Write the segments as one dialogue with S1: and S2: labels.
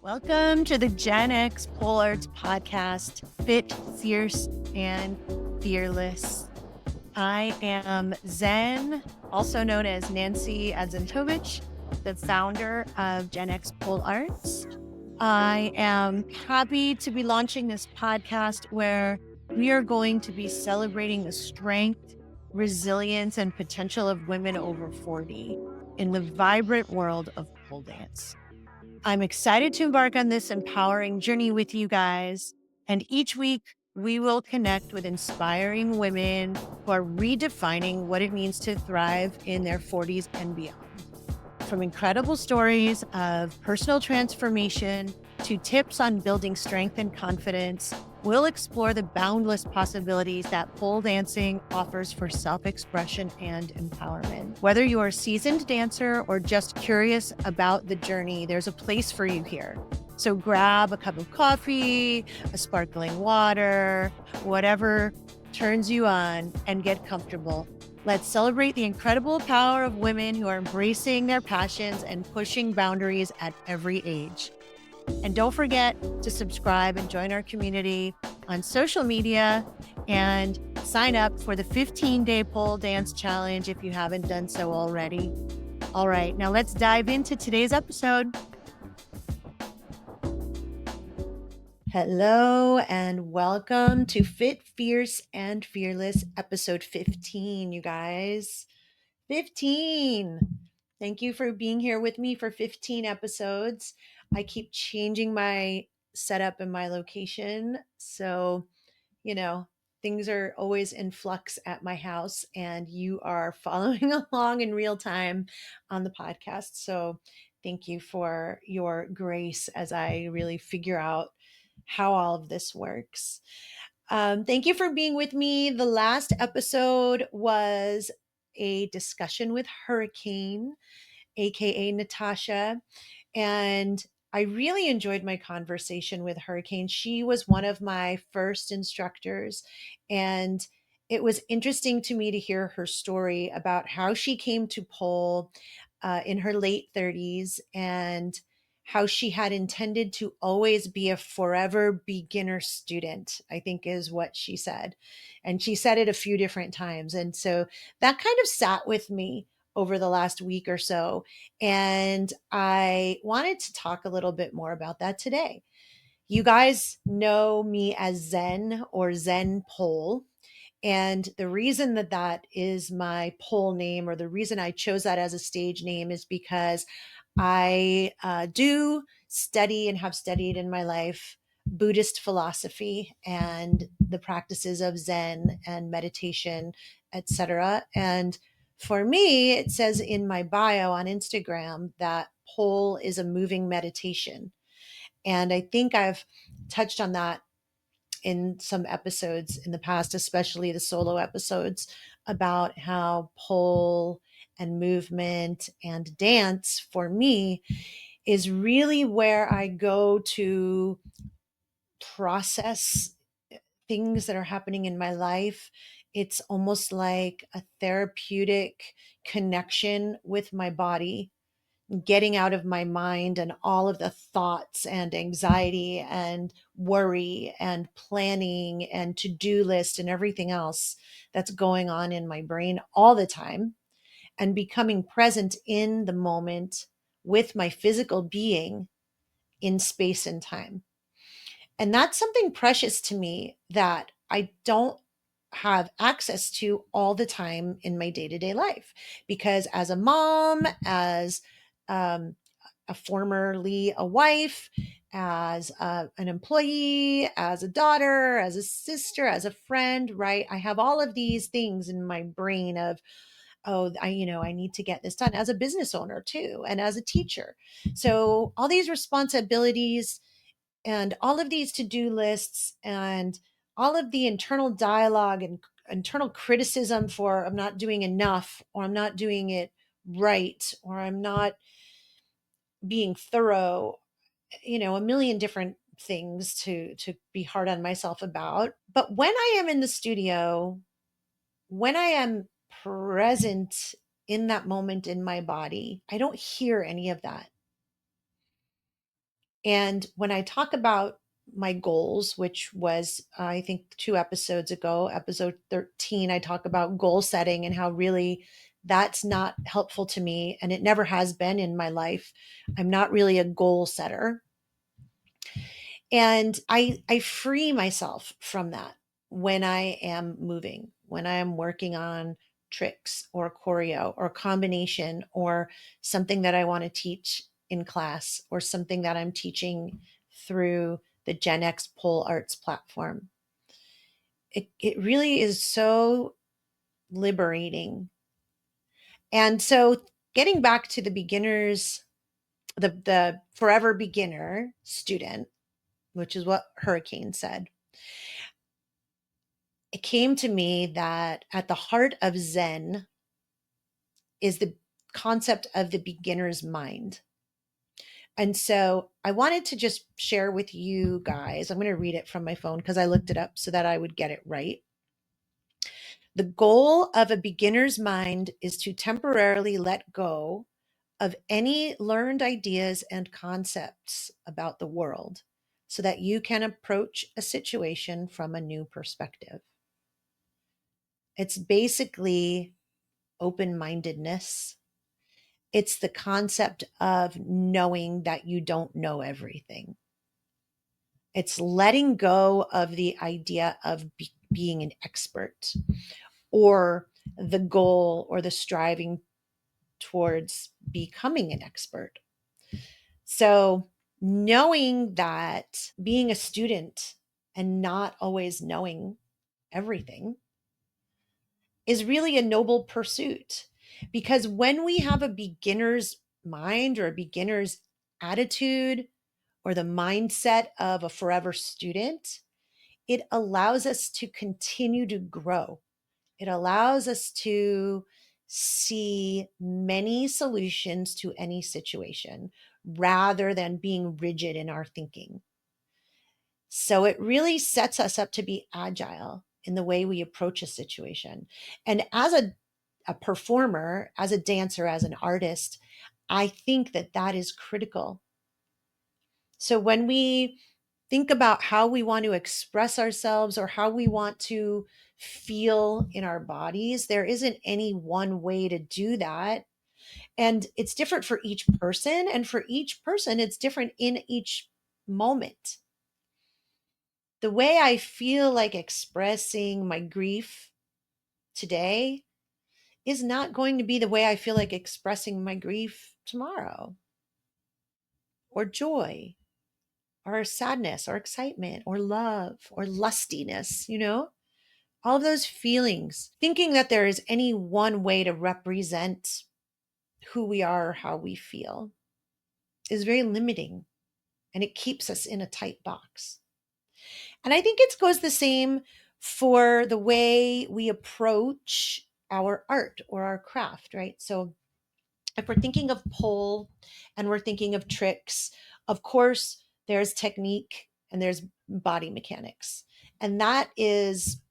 S1: Welcome to the GenX Pole Arts podcast, Fit, Fierce, and Fearless. I am Zen, also known as Nancy Adzentoivich, the founder of GenX Pole Arts. I am happy to be launching this podcast where we are going to be celebrating the strength, resilience, and potential of women over 40 in the vibrant world of pole dance. I'm excited to embark on this empowering journey with you guys. And each week, we will connect with inspiring women who are redefining what it means to thrive in their 40s and beyond. From incredible stories of personal transformation to tips on building strength and confidence, we'll explore the boundless possibilities that pole dancing offers for self-expression and empowerment. Whether you're a seasoned dancer or just curious about the journey, there's a place for you here. So grab a cup of coffee, a sparkling water, whatever turns you on, and get comfortable. Let's celebrate the incredible power of women who are embracing their passions and pushing boundaries at every age. And don't forget to subscribe and join our community on social media and sign up for the 15-day pole dance challenge if you haven't done so already. All right, now let's dive into today's episode. Hello and welcome to Fit, Fierce, and Fearless, episode 15, you guys. 15. Thank you for being here with me for 15 episodes. I keep changing my setup and my location. So, things are always in flux at my house, and you are following along in real time on the podcast. So, thank you for your grace as I really figure out how all of this works. Thank you for being with me. The last episode was a discussion with Hurricane, aka Natasha, and I really enjoyed my conversation with Hurricane. She was one of my first instructors, and it was interesting to me to hear her story about how she came to pole in her late 30s and how she had intended to always be a forever beginner student, I think is what she said. And she said it a few different times. And so that kind of sat with me over the last week or so. And I wanted to talk a little bit more about that today. You guys know me as Zen or Zen Pole. And the reason that that is my pole name, or the reason I chose that as a stage name, is because I do study and have studied in my life Buddhist philosophy and the practices of Zen and meditation, etc. And for me, it says in my bio on Instagram that pole is a moving meditation. And I think I've touched on that in some episodes in the past, especially the solo episodes, about how pole and movement and dance for me is really where I go to process things that are happening in my life. It's almost like a therapeutic connection with my body, getting out of my mind and all of the thoughts and anxiety and worry and planning and to-do list and everything else that's going on in my brain all the time, and becoming present in the moment with my physical being in space and time. And that's something precious to me that I don't have access to all the time in my day-to-day life, because as a mom, as um, formerly a wife, as an employee, as a daughter, as a sister, as a friend, right? I have all of these things in my brain of, oh, I need to get this done, as a business owner too, and as a teacher. So all these responsibilities and all of these to-do lists and all of the internal dialogue and internal criticism for I'm not doing enough, or I'm not doing it right, or I'm not being thorough, a million different things to be hard on myself about. But when I am in the studio, when I am present in that moment in my body, I don't hear any of that. And when I talk about my goals, which was, I think, 2 episodes ago, episode 13, I talk about goal setting and how really that's not helpful to me. And it never has been in my life. I'm not really a goal setter. And I free myself from that when I am moving, when I am working on tricks or choreo or combination or something that I want to teach in class or something that I'm teaching through the GenX Pole Arts platform. It really is so liberating. And so getting back to the beginners, the forever beginner student, which is what Hurricane said, it came to me that at the heart of Zen is the concept of the beginner's mind. And so I wanted to just share with you guys. I'm going to read it from my phone because I looked it up so that I would get it right. The goal of a beginner's mind is to temporarily let go of any learned ideas and concepts about the world so that you can approach a situation from a new perspective. It's basically open mindedness. It's the concept of knowing that you don't know everything. It's letting go of the idea of being an expert or the goal or the striving towards becoming an expert. So, knowing that being a student and not always knowing everything is really a noble pursuit. Because when we have a beginner's mind or a beginner's attitude or the mindset of a forever student, it allows us to continue to grow. It allows us to see many solutions to any situation rather than being rigid in our thinking. So it really sets us up to be agile in the way we approach a situation. And as a performer, as a dancer, as an artist, I think that that is critical. So when we think about how we want to express ourselves or how we want to feel in our bodies, there isn't any one way to do that. And it's different for each person. And for each person, it's different in each moment. The way I feel like expressing my grief today is not going to be the way I feel like expressing my grief tomorrow, or joy, or sadness, or excitement, or love, or lustiness, all of those feelings. Thinking that there is any one way to represent who we are or how we feel is very limiting, and it keeps us in a tight box. And I think it goes the same for the way we approach our art or our craft, right? So if we're thinking of pole and we're thinking of tricks, of course, there's technique and there's body mechanics. And that is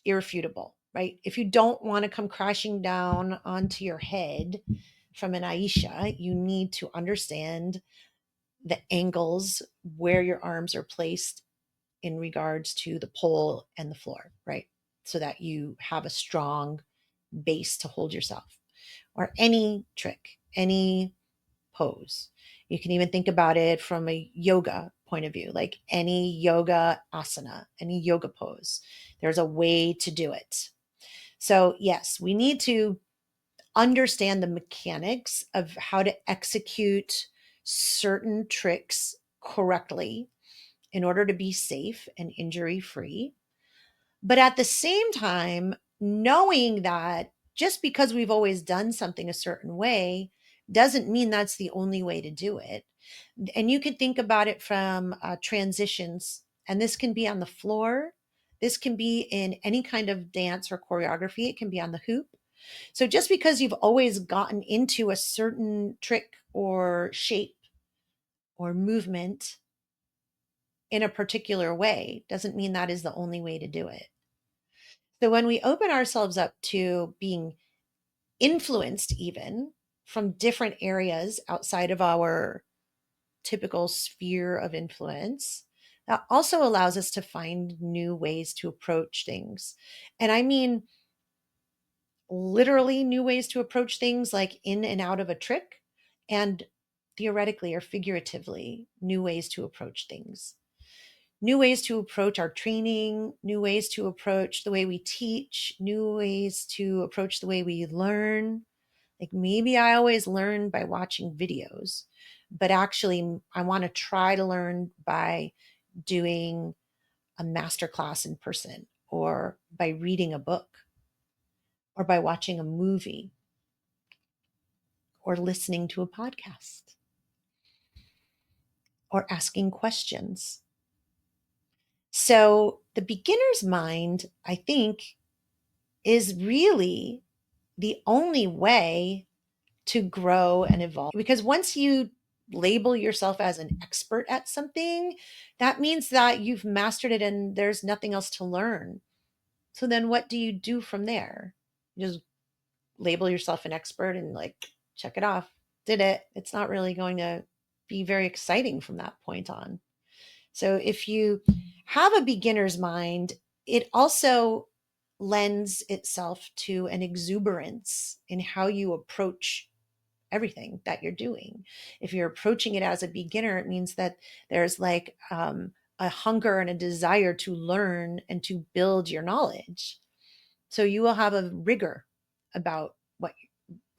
S1: irrefutable, right? If you don't want to come crashing down onto your head from an Aisha, you need to understand the angles where your arms are placed in regards to the pole and the floor, right? So that you have a strong base to hold yourself. Or any trick, any pose. You can even think about it from a yoga point of view, like any yoga asana, any yoga pose. There's a way to do it. So, yes, we need to understand the mechanics of how to execute certain tricks correctly in order to be safe and injury free. But at the same time, knowing that just because we've always done something a certain way doesn't mean that's the only way to do it. And you could think about it from transitions, and this can be on the floor. This can be in any kind of dance or choreography. It can be on the hoop. So just because you've always gotten into a certain trick or shape or movement in a particular way doesn't mean that is the only way to do it. So when we open ourselves up to being influenced even from different areas outside of our typical sphere of influence, that also allows us to find new ways to approach things. And I mean, literally new ways to approach things, like in and out of a trick, and theoretically or figuratively, new ways to approach things, new ways to approach our training, new ways to approach the way we teach, new ways to approach the way we learn. Like maybe I always learn by watching videos, but actually I want to try to learn by doing a master class in person, or by reading a book, or by watching a movie, or listening to a podcast, or asking questions. So the beginner's mind, I think, is really the only way to grow and evolve. Because once you label yourself as an expert at something, that means that you've mastered it and there's nothing else to learn. So then what do you do from there? You just label yourself an expert and like, check it off, did it. It's not really going to be very exciting from that point on. So if you have a beginner's mind, it also lends itself to an exuberance in how you approach everything that you're doing. If you're approaching it as a beginner, it means that there's like a hunger and a desire to learn and to build your knowledge. So you will have a rigor about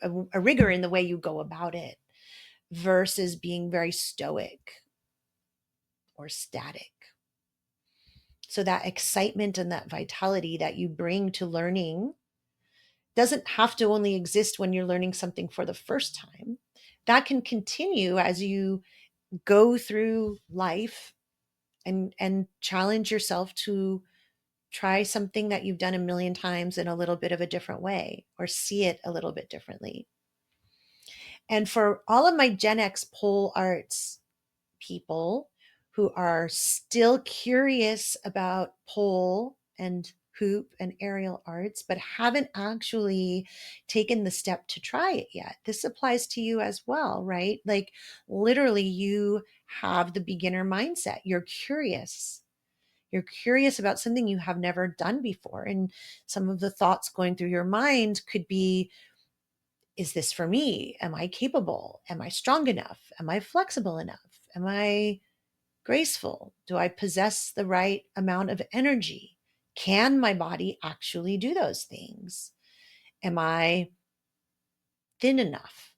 S1: a rigor in the way you go about it, versus being very stoic or static. So that excitement and that vitality that you bring to learning doesn't have to only exist when you're learning something for the first time. That can continue as you go through life and challenge yourself to try something that you've done a million times in a little bit of a different way, or see it a little bit differently. And for all of my GenX Pole Arts people who are still curious about pole and hoop and aerial arts, but haven't actually taken the step to try it yet, this applies to you as well, right? Like literally, you have the beginner mindset. You're curious. You're curious about something you have never done before. And some of the thoughts going through your mind could be, is this for me? Am I capable? Am I strong enough? Am I flexible enough? Am I graceful? Do I possess the right amount of energy? Can my body actually do those things? Am I thin enough?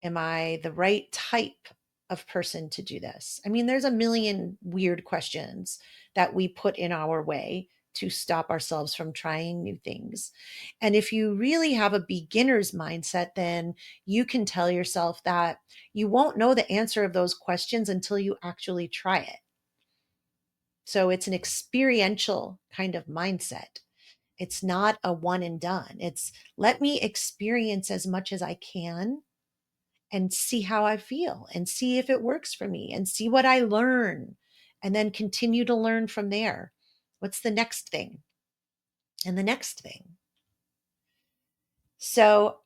S1: Am I the right type of person to do this? I mean, there's a million weird questions that we put in our way to stop ourselves from trying new things. And if you really have a beginner's mindset, then you can tell yourself that you won't know the answer of those questions until you actually try it. So it's an experiential kind of mindset. It's not a one and done. It's let me experience as much as I can and see how I feel and see if it works for me and see what I learn, and then continue to learn from there. What's the next thing? And the next thing. So,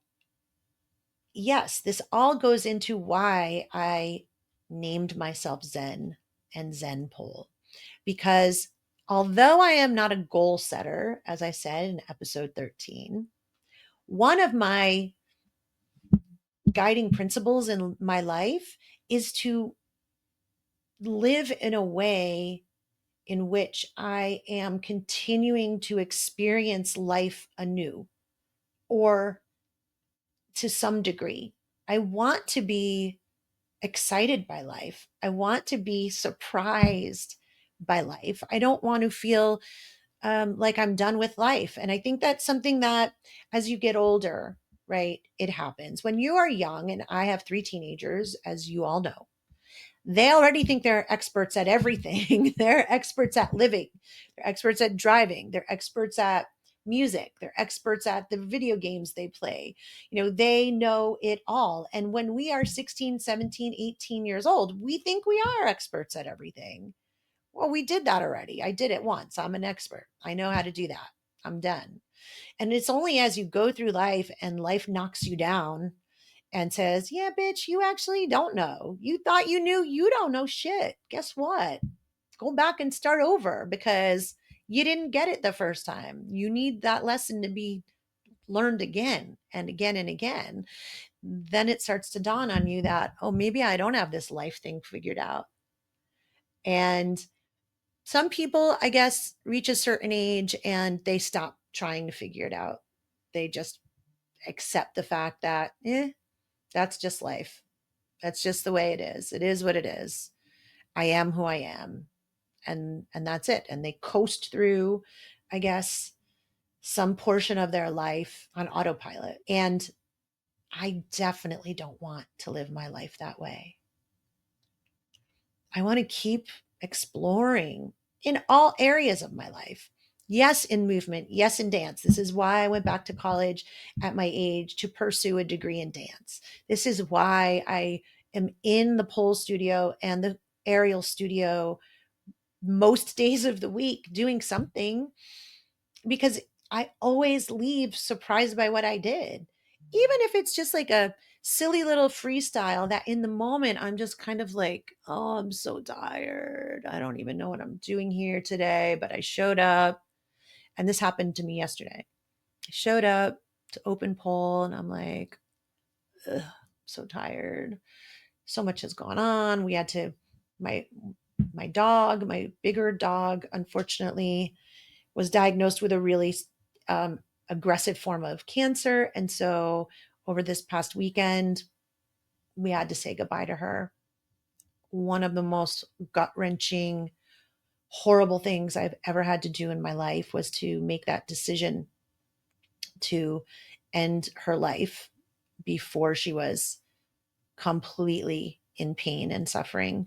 S1: yes, this all goes into why I named myself Zen and Zen Pole. Because although I am not a goal setter, as I said in episode 13, one of my guiding principles in my life is to live in a way in which I am continuing to experience life anew, or to some degree. I want to be excited by life. I want to be surprised by life. I don't want to feel like I'm done with life. And I think that's something that as you get older, right, it happens. When you are young, and I have 3 teenagers, as you all know, they already think they're experts at everything. They're experts at living, they're experts at driving, they're experts at music, they're experts at the video games they play. They know it all. And when we are 16, 17, 18 years old, we think we are experts at everything. Well, we did that already. I did it once. I'm an expert. I know how to do that. I'm done. And it's only as you go through life and life knocks you down and says, yeah, bitch, you actually don't know. You thought you knew. You don't know shit. Guess what? Go back and start over because you didn't get it the first time. You need that lesson to be learned again and again and again. Then it starts to dawn on you that, oh, maybe I don't have this life thing figured out. And some people, I guess, reach a certain age and they stop trying to figure it out. They just accept the fact that, that's just life. That's just the way it is. It is what it is. I am who I am. And that's it. And they coast through, I guess, some portion of their life on autopilot. And I definitely don't want to live my life that way. I want to keep exploring in all areas of my life. Yes, in movement. Yes, in dance. This is why I went back to college at my age to pursue a degree in dance. This is why I am in the pole studio and the aerial studio most days of the week doing something, because I always leave surprised by what I did. Even if it's just like a silly little freestyle that in the moment I'm just kind of like, oh, I'm so tired. I don't even know what I'm doing here today, but I showed up. And this happened to me yesterday. I showed up to open pole and I'm like, ugh, so tired. So much has gone on. We had to, my my dog, my bigger dog, unfortunately, was diagnosed with a really um, aggressive form of cancer. And so over this past weekend, we had to say goodbye to her. One of the most gut wrenching, horrible things I've ever had to do in my life was to make that decision to end her life before she was completely in pain and suffering.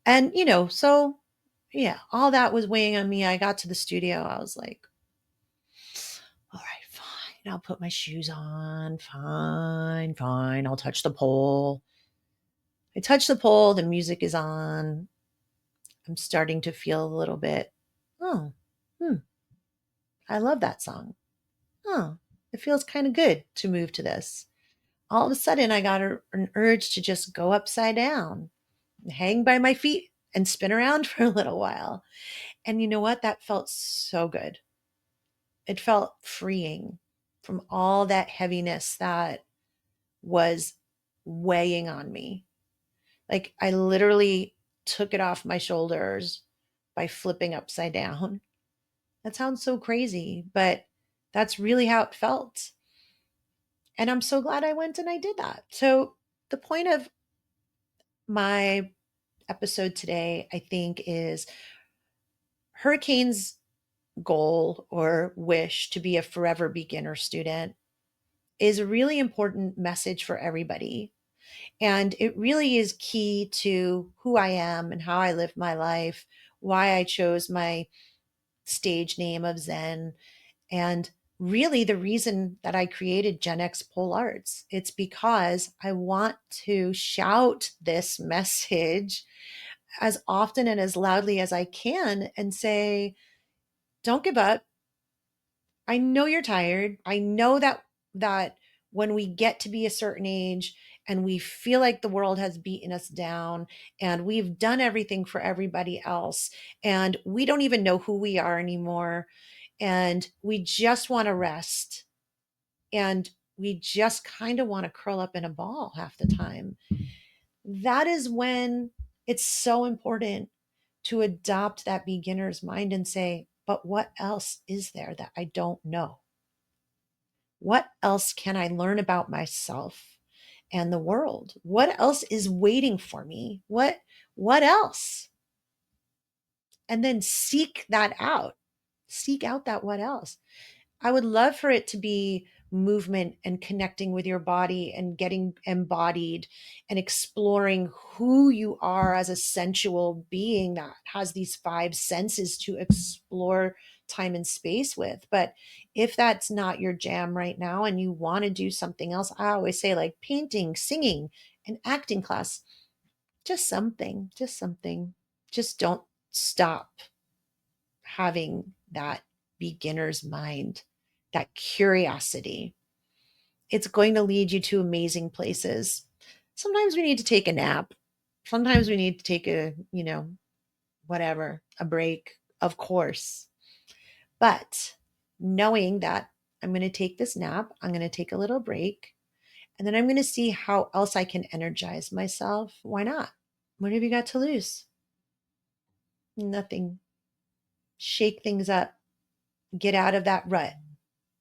S1: And, so yeah, all that was weighing on me. I got to the studio. I was like, all right, fine. I'll put my shoes on. Fine, fine. I'll touch the pole. I touch the pole. The music is on. I'm starting to feel a little bit, oh, hmm, I love that song. Oh, it feels kind of good to move to this. All of a sudden, I got an urge to just go upside down, hang by my feet, and spin around for a little while. And you know what? That felt so good. It felt freeing from all that heaviness that was weighing on me. Like I literally took it off my shoulders by flipping upside down. That sounds so crazy, but that's really how it felt. And I'm so glad I went and I did that. So, the point of my episode today, I think, is Hurricane's goal or wish to be a forever beginner student is a really important message for everybody. And it really is key to who I am and how I live my life, why I chose my stage name of Zen, and really the reason that I created GenX Pole Arts. It's because I want to shout this message as often and as loudly as I can and say, don't give up. I know you're tired. I know that when we get to be a certain age and we feel like the world has beaten us down and we've done everything for everybody else and we don't even know who we are anymore and we just want to rest and we just kind of want to curl up in a ball half the time. That is when it's so important to adopt that beginner's mind and say, but what else is there that I don't know? What else can I learn about myself and the world? What else is waiting for me? What else? And then seek that out. Seek out that what else. I would love for it to be movement and connecting with your body and getting embodied and exploring who you are as a sensual being that has these five senses to explore time and space with. But if that's not your jam right now and you want to do something else, I always say like painting, singing, an acting class, just something, just something. Just don't stop having that beginner's mind, that curiosity. It's going to lead you to amazing places. Sometimes we need to take a nap. Sometimes we need to take whatever, a break, of course. But knowing that I'm going to take this nap, I'm going to take a little break, and then I'm going to see how else I can energize myself. Why not? What have you got to lose? Nothing. Shake things up. Get out of that rut.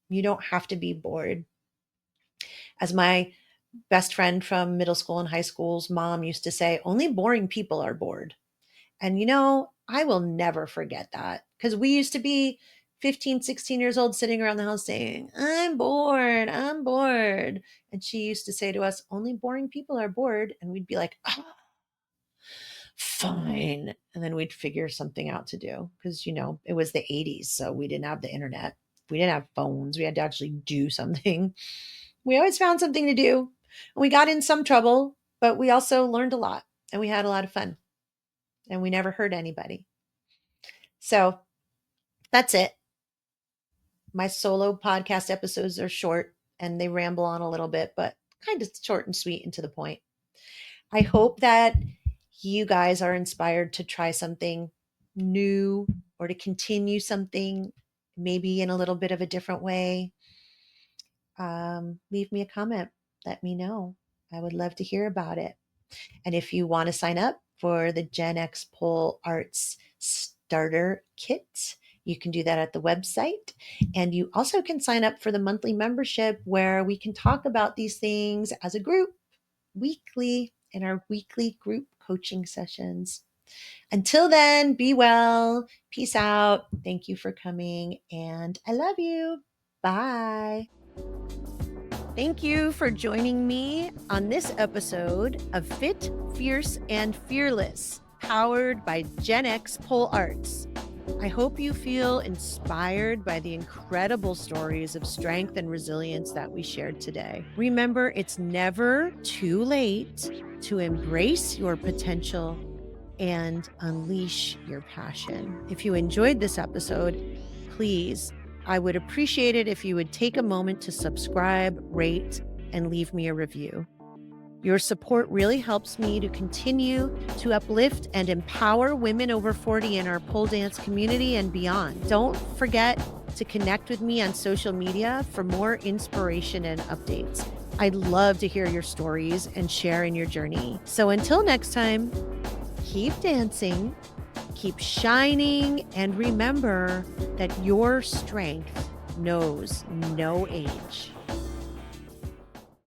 S1: You don't have to be bored. As my best friend from middle school and high school's mom used to say, only boring people are bored. And I will never forget that because we used to be 15, 16 years old sitting around the house saying, I'm bored, I'm bored. And she used to say to us, only boring people are bored. And we'd be like, oh, fine. And then we'd figure something out to do because, it was the 80s. So we didn't have the internet. We didn't have phones. We had to actually do something. We always found something to do. And we got in some trouble, but we also learned a lot and we had a lot of fun and we never hurt anybody. So that's it. My solo podcast episodes are short and they ramble on a little bit, but kind of short and sweet and to the point. I hope that you guys are inspired to try something new or to continue something maybe in a little bit of a different way. Leave me a comment. Let me know. I would love to hear about it. And if you want to sign up for the GenX Pole Arts Starter Kit, you can do that at the website. And you also can sign up for the monthly membership where we can talk about these things as a group weekly in our weekly group coaching sessions. Until then, be well. Peace out. Thank you for coming. And I love you. Bye. Thank you for joining me on this episode of Fit, Fierce, and Fearless, powered by GenX Pole Arts. I hope you feel inspired by the incredible stories of strength and resilience that we shared today. Remember, it's never too late to embrace your potential and unleash your passion. If you enjoyed this episode, please, I would appreciate it if you would take a moment to subscribe, rate, and leave me a review. Your support really helps me to continue to uplift and empower women over 40 in our pole dance community and beyond. Don't forget to connect with me on social media for more inspiration and updates. I'd love to hear your stories and share in your journey. So until next time, keep dancing, keep shining, and remember that your strength knows no age.